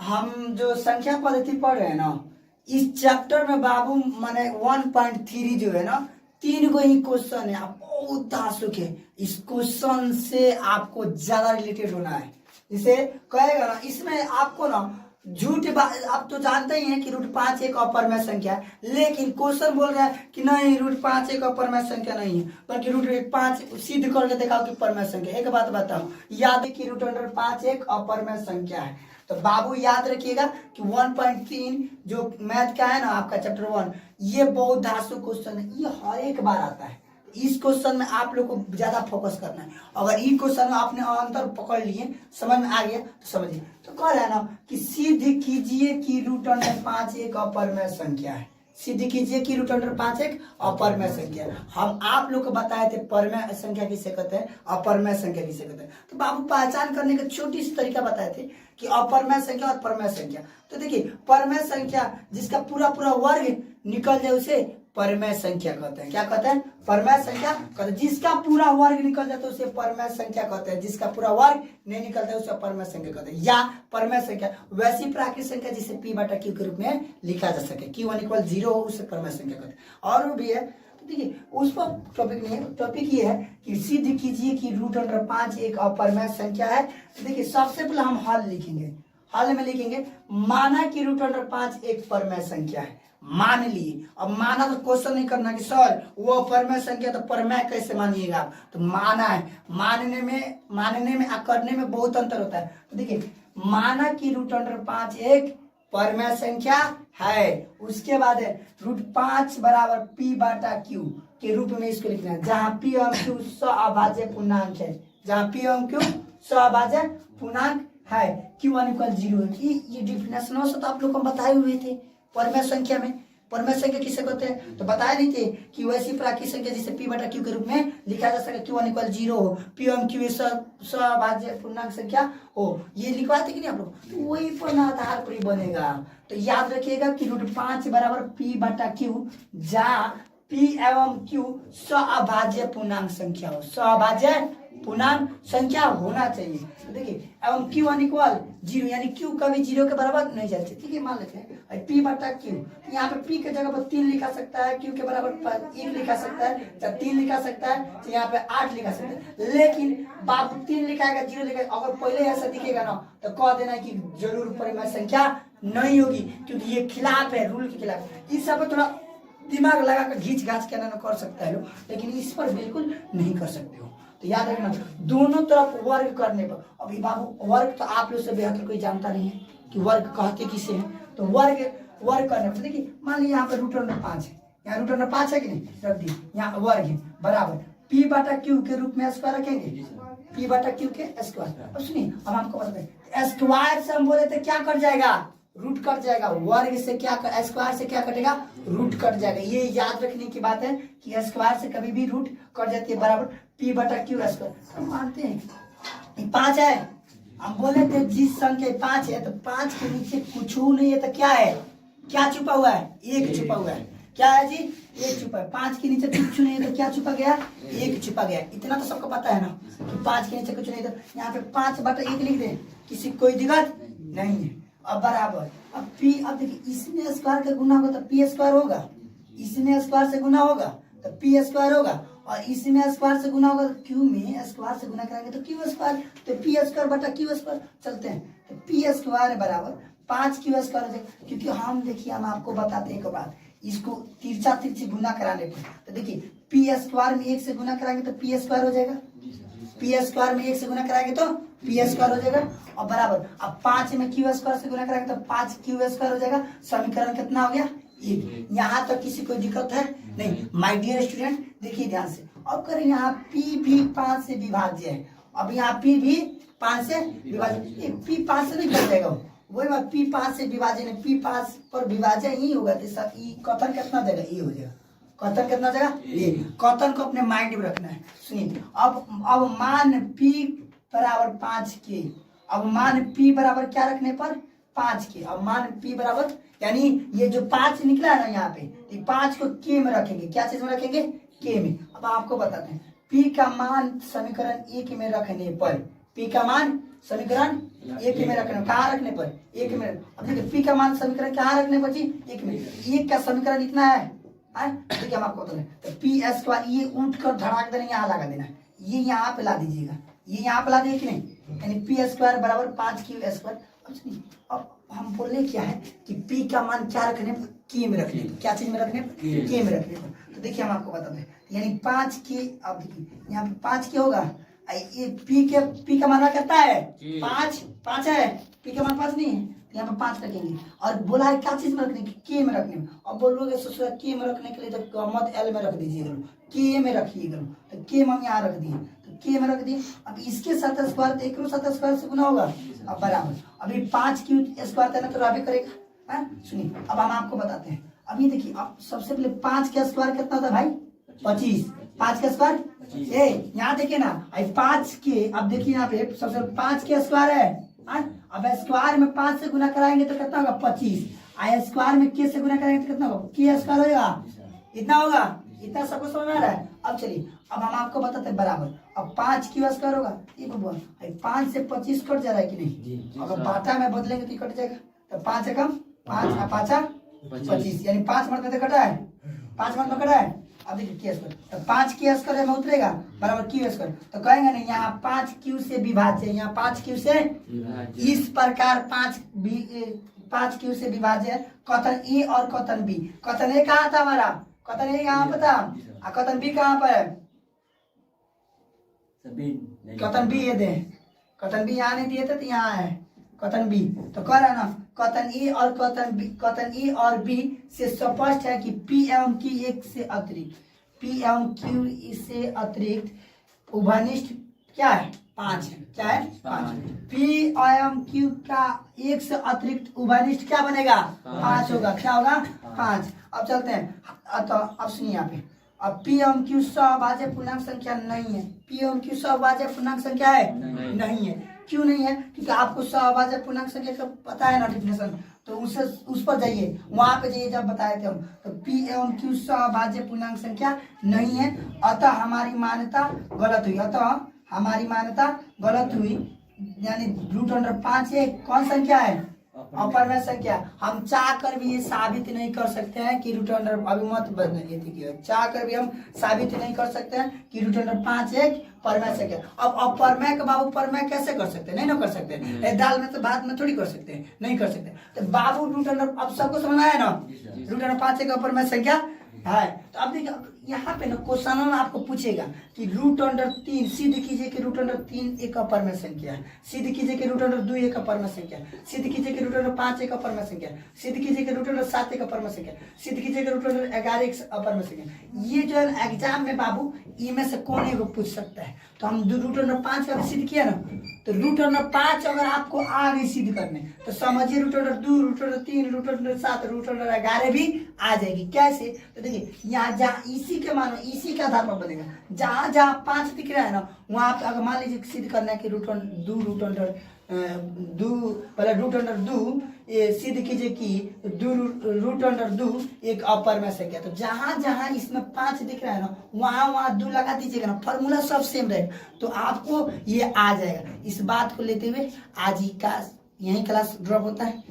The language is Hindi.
हम जो संख्या पद्धति पढ़ रहे हैं ना, इस चैप्टर में बाबू माने 1.3 जो है ना, 3 गो ही क्वेश्चन है। आप बहुत धांसुक है, इस क्वेश्चन से आपको ज्यादा रिलेटेड होना है। जिसे कहेगा ना, इसमें आपको ना झूठ आप तो जानते ही हैं कि √5 एक अपरमेय संख्या है, लेकिन क्वेश्चन बोल रहा है कि नहीं √5 एक अपरमेय संख्या नहीं है, बल्कि √5 सिद्ध करके दिखाओ कि परमेय संख्या। एक बात बताओ, याद है कि √5 एक अपरमेय संख्या है। तो बाबू याद रखिएगा कि 1.3 जो मैथ का है ना आपका चैप्टर 1, ये बहुत धांसू क्वेश्चन है, ये हर एक बार आता है। इस क्वेश्चन में आप लोग को ज्यादा फोकस करना है। अगर ई क्वेश्चन में आपने आंसर पकड़ लिए, समझ में आ गया तो समझिए। तो कह रहा है ना कि सिद्ध कीजिए कि √5 एक अपरमेय संख्या है। सिद्ध कीजिए कि √5 एक अपरमेय संख्या है। हम आप लोग को बताए थे परमेय संख्या किसे कहते हैं, अपरमेय संख्या किसे कहते हैं। तो बाबू पहचान करने का छोटी सी तरीका बताए थे कि अपरमेय संख्या और परमेय संख्या। तो देखिए, परमेय संख्या जिसका पूरा पूरा वर्ग निकल जाए उसे परमेय संख्या कहते हैं। क्या कहते हैं? परमेय संख्या कहते हैं। जिसका पूरा वर्ग निकल जाता है उसे परमेय संख्या कहते हैं। जिसका पूरा वर्ग नहीं निकलता है उसे अपरमेय संख्या कहते हैं। या परमेय संख्या वैसी प्राकृतिक संख्या जिसे P/Q के रूप में लिखा जा सके। Q1 = 0 हो उसे परमेय संख्या कहते हैं। और भी है, तो देखिए उस पर टॉपिक नहीं है। टॉपिक ये है कि सिद्ध कीजिए कि √5 एक अपरमेय संख्या है। तो देखिए सबसे पहले हम हल लिखेंगे। हल में लिखेंगे माना कि √5 एक परमेय संख्या है। मान लिए। अब माना तो क्वेश्चन नहीं करना कि सर वो परमेय संख्या तो परमेय कैसे मानिएगा आप। तो माना है, मानने में और करने में बहुत अंतर होता है। तो देखिए माना कि √5 एक परमेय संख्या है। उसके बाद है √5 = P/Q के रूप में इसको लिखना है, जहाँ P एवं Q सअभाज्य पूर्णांक है। जहाँ P एवं Q सअभाज्य पूर्णांक है। Q1 = 0 है। ये डिफिनेशन से तो आप लोग को बताए हुए थे। परमेय संख्या में परमेय संख्या किसे कहते हैं तो बताए नहीं थे कि वैसी प्राकृतिक संख्या जिसे P/Q के रूप में लिखा जा सके। Q1 = 0 हो, P एवं Q सअभाज्य पूर्णांक संख्या हो। ये लिखवाते कि नहीं आप लोग, तो वही पर आधार पर ही बनेगा। तो याद रखिएगा कि √5 = P/Q, जहाँ P एवं Q सअभाज्य पूर्णांक संख्या हो। सअभाज्य पूर्णांक संख्या होना चाहिए। तो देखिए एवं Q1 = 0, यानी Q कभी 0 के बराबर नहीं जाते। ठीक है, मान लेते हैं P/Q। यहाँ पे P के जगह पर 3 लिखा सकता है, Q के बराबर 1 लिखा सकता है, या 3 लिखा सकता है, तो यहाँ पे 8 लिखा सकता है। लेकिन बाबू 3 लिखाएगा 0 लिखाएगा, अगर पहले ऐसा दिखेगा ना तो कह देना है कि जरूर परमेय संख्या नहीं होगी, क्योंकि ये खिलाफ है, रूल के खिलाफ। इस सब थोड़ा दिमाग लगा कर घींच घाच के ना कर सकता है लोग, लेकिन इस पर बिल्कुल नहीं कर सकते हो। तो याद रखना दोनों तरफ वर्ग करने पर। अभी बाबू वर्ग तो आप लोग से बेहतर कोई जानता नहीं है कि वर्ग कहते किसे हैं। तो वर्ग करने पर देखिए मान लीजिए यहाँ पे √5 है, यहाँ √5 है कि नहीं, रख दी। यहाँ वर्ग है बराबर P/Q के रूप में स्क्वायर रखेंगे, P/Q के स्क्वायर। अब सुनिए, अब आपको बताते हैं स्क्वायर से हम बोले थे क्या कट जाएगा, रूट कट जाएगा। वर्ग से क्या स्क्वायर से क्या कटेगा, रूट कट जाएगा। ये याद रखने की बात है कि स्क्वायर से कभी भी रूट कट जाती है, बराबर P/Q स्क्वायर। हम मानते हैं 5 है, हम बोले थे जिस संख्या 5 है तो 5 के नीचे कुछ नहीं है, तो क्या है, क्या छुपा हुआ है, 1 छुपा हुआ है। क्या है जी, 1 छुपा है। 5 के नीचे कुछ नहीं है तो क्या छुपा गया, 1 छुपा गया। इतना तो सबको पता है ना कि 5 के नीचे कुछ नहीं, तो यहाँ पे 5/1 लिख दे, किसी कोई दिक्कत नहीं है। अब बराबर अब P, अब देखिए इसमें स्क्वायर का गुना होगा तो P² होगा, इसमें स्क्वायर से गुना होगा तो P² होगा, और इसमें स्क्वायर से गुना होगा तो Q में स्क्वायर से गुना कराएंगे तो Q²। तो P²/Q²। चलते हैं तो P² बराबर 5Q² हो जाएगा। क्योंकि हम देखिए हम आपको बताते हैं एक बात, इसको तिरछा तिरछी गुना कराने पर, तो देखिए P² में 1 से गुना कराएंगे तो P² हो जाएगा, P² में 1 से गुना कराएंगे तो P² हो जाएगा, और बराबर अब 5 में Q² से गुना कराएंगे तो 5Q² हो जाएगा। समीकरण कितना हो गया, 1। यहाँ तक किसी कोई दिक्कत है नहीं। माय डियर स्टूडेंट देखिए ध्यान से, अब करें यहाँ P भी 5 से विभाज्य है। अब यहाँ P भी 5 से विभाज्य, P 5 से नहीं बच जाएगा, वही बात P 5 से विभाजन है, P 5 पर विभाजन ही होगा तो कथन कितना देगा, ये हो जाएगा। कथन कितना देगा, ये। कथन को अपने माइंड में रखना है। सुनिए अब मान P बराबर 5 के, अब मान P बराबर क्या रखने पर 5 के, अब मान P बराबर यानी ये जो 5 निकला है ना यहाँ पे, 5 को K में रखेंगे। क्या चीज में रखेंगे, K में। अब आपको बताते हैं P का मान समीकरण 1 में रखने पर, P का मान समीकरण एक में रखने, कहाँ रखने पर? एक में। अब देखिए पी का मान समीकरण कहाँ रखने पर जी? एक में। एक का समीकरण इतना है, देखिए हम आपको बता दें, तो पी स्क्वायर ये उठ कर धड़ाक देना यहाँ लगा देना, ये यहाँ पे ला दीजिएगा, ये यहाँ पे ला दिए कि नहीं, यानी पी स्क्वायर बराबर 5q स्क्वायर। अब हम बोले क्या है कि पी का मान क्या रखने पर? के में रखने पर। क्या चीज में रखने पर? के में रखने पर। तो देखिए हम आपको बता दें, यानी 5k, अब देखिए यहाँ पे 5k होगा, ये पी का मान कितना है? 5 है, पी का मान 5 नहीं है, यहाँ पे 5 रखेंगे। और बोला है क्या चीज में रखने की? के में रखने में। अब बोलोगे ससुरा के में रखने के लिए तो मत एल में रख दीजिएगा, के में रखिएगा, तो के में हम यहाँ रख दिए, तो के में रख दिए। अब इसके साथ स्क्वायर, एक साथ स्क्वायर से गुना होगा, अब बराबर। अभी 5q स्क्वायर था ना, तो रबे करेगा। सुनिए अब हम आपको बताते हैं। अभी देखिए अब सबसे पहले 5 का स्क्वायर कितना था भाई? 25। 5 का स्क्वायर यहाँ देखिए ना, 5 के, अब देखिए यहाँ पे सबसे 5 के स्क्वायर है, अब स्क्वायर में 5 से गुना कराएंगे तो कितना होगा? 25। स्क्वायर में के से गुना कराएंगे तो कितना होगा? के स्क्वायर होगा, इतना होगा। इतना सबको समझ में आ रहा है? अब चलिए अब हम आपको बताते हैं बराबर। अब 5q स्क्वायर होगा, ये 5 से 25 कट जा रहा है कि नहीं? अगर बाटा में बदलेंगे तो कट जाएगा, तो 5 कम 5 5 25, यानी 5 मत में कटा है, 5 मत में कटा है। अब देखिए के स्क्वायर, तो 5k स्क्वायर में उतरेगा बराबर q स्क्वायर, तो कहेंगे नहीं यहाँ 5q से विभाज्य, यहाँ 5q से इस प्रकार 5q से विभाज्य कथन ए और कथन बी। कथन ए कहाँ था हमारा? कथन ए यहाँ पे था, और कथन बी कहाँ पर है? कथन बी ये दे, कथन बी यहाँ नहीं दिए थे तो यहाँ है कथन बी। तो कह रहा है ना कथन ए और कथन ए और बी से स्पष्ट है कि पी एवं क्यू एक से अतिरिक्त, पी एवं क्यू से अतिरिक्त उभयनिष्ठ क्या है? 5 है। क्या है? 5। पी एवं क्यू का एक से अतिरिक्त उभयनिष्ठ क्या बनेगा? 5 होगा। क्या होगा? 5। अब चलते हैं, तो अब सुनिए यहाँ पे, अब पी एवं क्यू सभाज्य पूर्णांक संख्या नहीं है। पी एवं क्यू सभाज्य पूर्णांक संख्या है? नहीं है। क्यों नहीं है? क्योंकि आपको सभाज्य पूर्णांक संख्या का पता है ना डेफिनेशन, तो उस पर जाइए, वहां पे जाइए जब बताए थे हम। तो पी एवं क्यू सभाज्य पूर्णांक संख्या नहीं है, अतः हमारी मान्यता गलत हुई। अतः हमारी मान्यता गलत हुई, यानी √5 ये कौन संख्या है? अपरमेय संख्या। हम चाह कर भी ये साबित नहीं कर सकते हैं कि √, अभी मत बदलिए, चाह कर भी हम साबित नहीं कर सकते हैं कि √5 एक परमेय संख्या। अब अपरमेय का बाबू परमेय कैसे कर सकते हैं? नहीं ना कर सकते। दाल में तो भात में थोड़ी कर सकते हैं, नहीं कर सकते। तो बाबू √, अब सबको समझ आया ना, √5 एक अपरमेय संख्या है। तो अब देखिए यहाँ पे ना क्वेश्चन में आपको पूछेगा कि √3 सिद्ध कीजिए कि √3 एक अपरमेय संख्या है, सिद्ध कीजिए कि √2 एक अपरमेय संख्या, सिद्ध कीजिए कि √5 एक अपरमेय संख्या, सिद्ध कीजिए कि √7 एक अपरमेय संख्या, सिद्ध कीजिए कि √11 एक अपरमेय संख्या। ये जो है एग्जाम में बाबू इनमें से कौन एक पूछ सकता है। तो हम √5 का सिद्ध किया ना, तो √5 अगर आपको आ गई सिद्ध करने तो समझिए √2, √3, √7, √11 भी आ जाएगी। कैसे? तो देखिए यहाँ जहाँ इसी के मानो इसी के आधार पर बनेगा, जहाँ जहाँ 5 दिख रहा है ना, वहाँ पे अगर मान लीजिए सिद्ध करना है कि √2 ये सिद्ध कीजिए कि √2 एक अपरमेय संख्या। तो जहां जहां इसमें 5 दिख रहा है ना, वहां वहां 2 लगा दीजिएगा ना, फॉर्मूला सब सेम रहेगा, तो आपको ये आ जाएगा। इस बात को लेते हुए आज ही का यही क्लास ड्रॉप होता है।